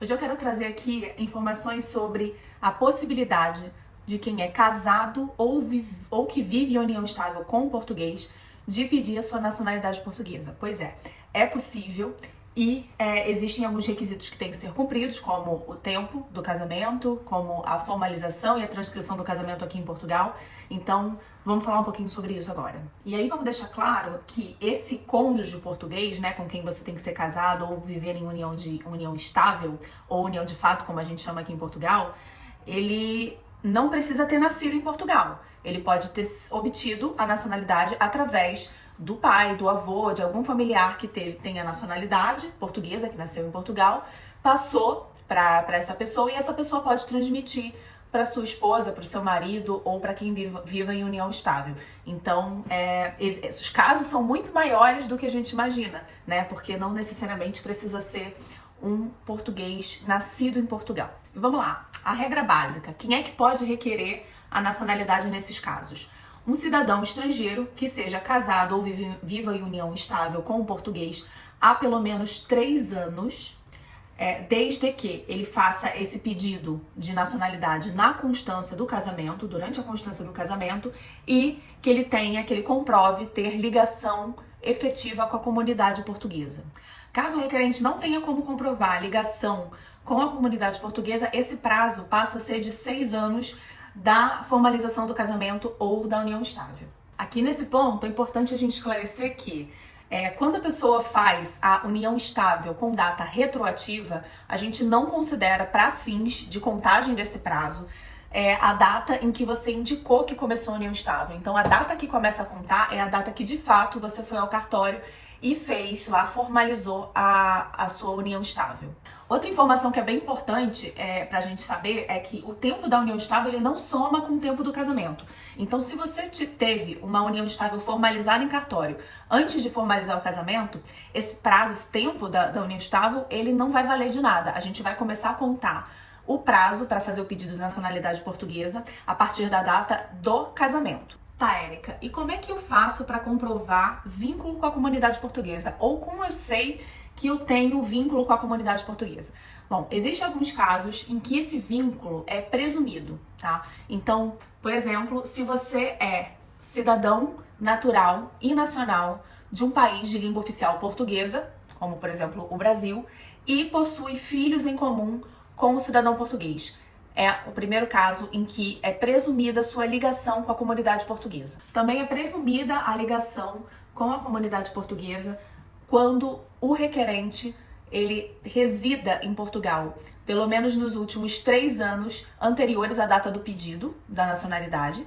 Hoje eu quero trazer aqui informações sobre a possibilidade de quem é casado ou que vive em união estável com o português de pedir a sua nacionalidade portuguesa. Pois é possível e existem alguns requisitos que têm que ser cumpridos, como o tempo do casamento, como a formalização e a transcrição do casamento aqui em Portugal. Então, vamos falar um pouquinho sobre isso agora. E aí vamos deixar claro que esse cônjuge português, né, com quem você tem que ser casado ou viver em união estável, ou união de fato, como a gente chama aqui em Portugal, ele não precisa ter nascido em Portugal. Ele pode ter obtido a nacionalidade através do pai, do avô, de algum familiar que tem a nacionalidade portuguesa, que nasceu em Portugal, passou para essa pessoa e essa pessoa pode transmitir para sua esposa, para o seu marido ou para quem viva em união estável. Então, esses casos são muito maiores do que a gente imagina, né? Porque não necessariamente precisa ser um português nascido em Portugal. E vamos lá, a regra básica. Quem é que pode requerer a nacionalidade nesses casos? Um cidadão estrangeiro que seja casado ou viva em união estável com o português há pelo menos 3 anos, desde que ele faça esse pedido de nacionalidade na constância do casamento, durante a constância do casamento, e que ele comprove ter ligação efetiva com a comunidade portuguesa. Caso o requerente não tenha como comprovar a ligação com a comunidade portuguesa, esse prazo passa a ser de 6 anos da formalização do casamento ou da união estável. Aqui nesse ponto é importante a gente esclarecer que quando a pessoa faz a união estável com data retroativa, a gente não considera para fins de contagem desse prazo a data em que você indicou que começou a união estável. Então a data que começa a contar é a data que de fato você foi ao cartório e formalizou a sua união estável. Outra informação que é bem importante pra gente saber é que o tempo da união estável ele não soma com o tempo do casamento. Então, se você teve uma união estável formalizada em cartório antes de formalizar o casamento, esse prazo, esse tempo da união estável, ele não vai valer de nada. A gente vai começar a contar o prazo para fazer o pedido de nacionalidade portuguesa a partir da data do casamento. Tá, Érica, e como é que eu faço para comprovar vínculo com a comunidade portuguesa? Ou como eu sei que eu tenho vínculo com a comunidade portuguesa? Bom, existem alguns casos em que esse vínculo é presumido, tá? Então, por exemplo, se você é cidadão natural e nacional de um país de língua oficial portuguesa, como por exemplo o Brasil, e possui filhos em comum com o cidadão português. É o primeiro caso em que é presumida sua ligação com a comunidade portuguesa. Também é presumida a ligação com a comunidade portuguesa quando o requerente ele resida em Portugal, pelo menos nos últimos 3 anos anteriores à data do pedido da nacionalidade,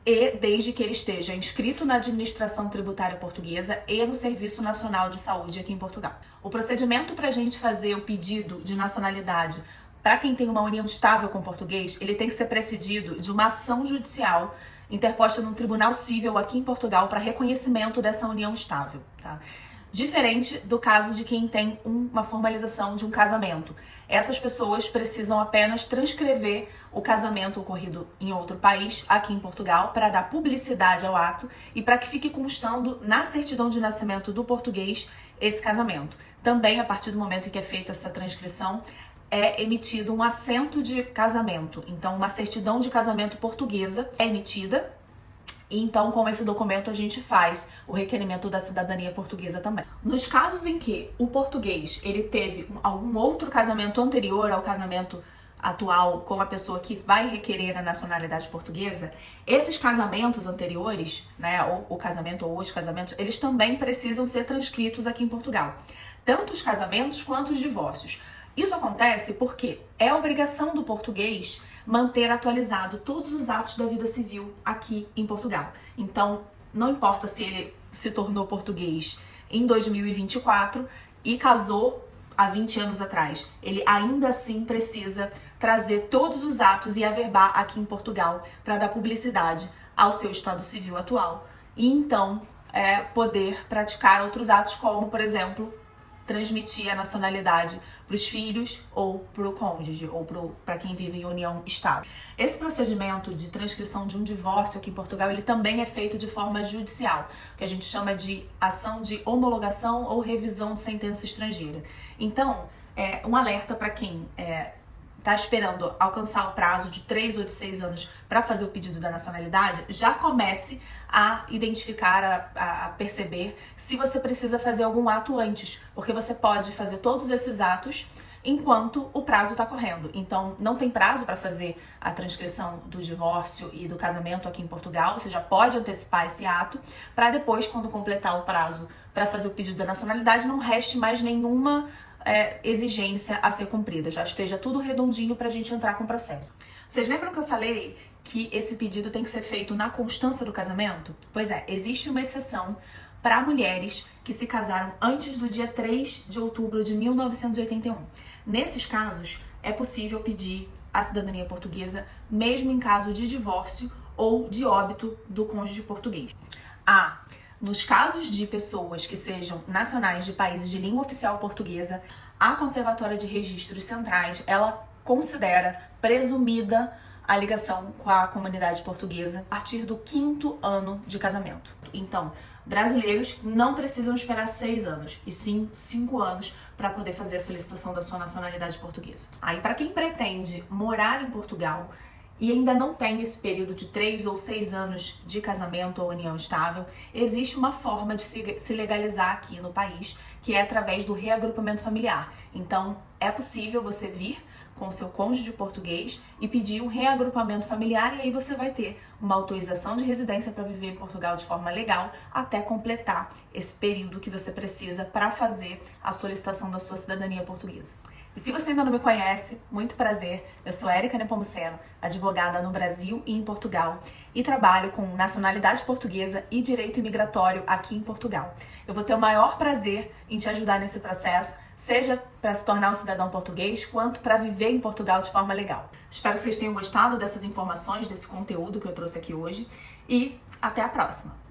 e desde que ele esteja inscrito na administração tributária portuguesa e no Serviço Nacional de Saúde aqui em Portugal. O procedimento para a gente fazer o pedido de nacionalidade para quem tem uma união estável com o português, ele tem que ser precedido de uma ação judicial interposta num tribunal civil aqui em Portugal para reconhecimento dessa união estável, tá? Diferente do caso de quem tem uma formalização de um casamento. Essas pessoas precisam apenas transcrever o casamento ocorrido em outro país, aqui em Portugal, para dar publicidade ao ato e para que fique constando na certidão de nascimento do português esse casamento. Também, a partir do momento em que é feita essa transcrição, é emitido um assento de casamento. Então, uma certidão de casamento portuguesa é emitida. E então, com esse documento, a gente faz o requerimento da cidadania portuguesa também. Nos casos em que o português ele teve algum outro casamento anterior ao casamento atual com a pessoa que vai requerer a nacionalidade portuguesa, esses casamentos anteriores, né, ou o casamento ou os casamentos, eles também precisam ser transcritos aqui em Portugal. Tanto os casamentos quanto os divórcios. Isso acontece porque é obrigação do português manter atualizado todos os atos da vida civil aqui em Portugal. Então, não importa se ele se tornou português em 2024 e casou há 20 anos atrás, ele ainda assim precisa trazer todos os atos e averbar aqui em Portugal para dar publicidade ao seu estado civil atual e então poder praticar outros atos como, por exemplo, transmitir a nacionalidade para os filhos ou para o cônjuge ou para quem vive em união estável. Esse procedimento de transcrição de um divórcio aqui em Portugal, ele também é feito de forma judicial, que a gente chama de ação de homologação ou revisão de sentença estrangeira. Então, um alerta para quem está esperando alcançar o prazo de 3 ou de 6 anos para fazer o pedido da nacionalidade, já comece a identificar, a perceber se você precisa fazer algum ato antes, porque você pode fazer todos esses atos enquanto o prazo está correndo. Então, não tem prazo para fazer a transcrição do divórcio e do casamento aqui em Portugal, você já pode antecipar esse ato, para depois, quando completar o prazo para fazer o pedido da nacionalidade, não reste mais nenhuma exigência a ser cumprida, já esteja tudo redondinho para a gente entrar com o processo. Vocês lembram que eu falei que esse pedido tem que ser feito na constância do casamento? Pois é, existe uma exceção para mulheres que se casaram antes do dia 3 de outubro de 1981. Nesses casos, é possível pedir a cidadania portuguesa, mesmo em caso de divórcio ou de óbito do cônjuge português. Nos casos de pessoas que sejam nacionais de países de língua oficial portuguesa, a Conservatória de Registros Centrais, ela considera presumida a ligação com a comunidade portuguesa a partir do 5º ano de casamento. Então, brasileiros não precisam esperar 6 anos, e sim 5 anos para poder fazer a solicitação da sua nacionalidade portuguesa. Aí, para quem pretende morar em Portugal e ainda não tem esse período de 3 ou 6 anos de casamento ou união estável, existe uma forma de se legalizar aqui no país, que é através do reagrupamento familiar. Então, é possível você vir com o seu cônjuge português e pedir um reagrupamento familiar, e aí você vai ter uma autorização de residência para viver em Portugal de forma legal até completar esse período que você precisa para fazer a solicitação da sua cidadania portuguesa. E se você ainda não me conhece, muito prazer, eu sou Érica Nepomuceno, advogada no Brasil e em Portugal, e trabalho com nacionalidade portuguesa e direito imigratório aqui em Portugal. Eu vou ter o maior prazer em te ajudar nesse processo, seja para se tornar um cidadão português, quanto para viver em Portugal de forma legal. Espero que vocês tenham gostado dessas informações, desse conteúdo que eu trouxe aqui hoje, e até a próxima!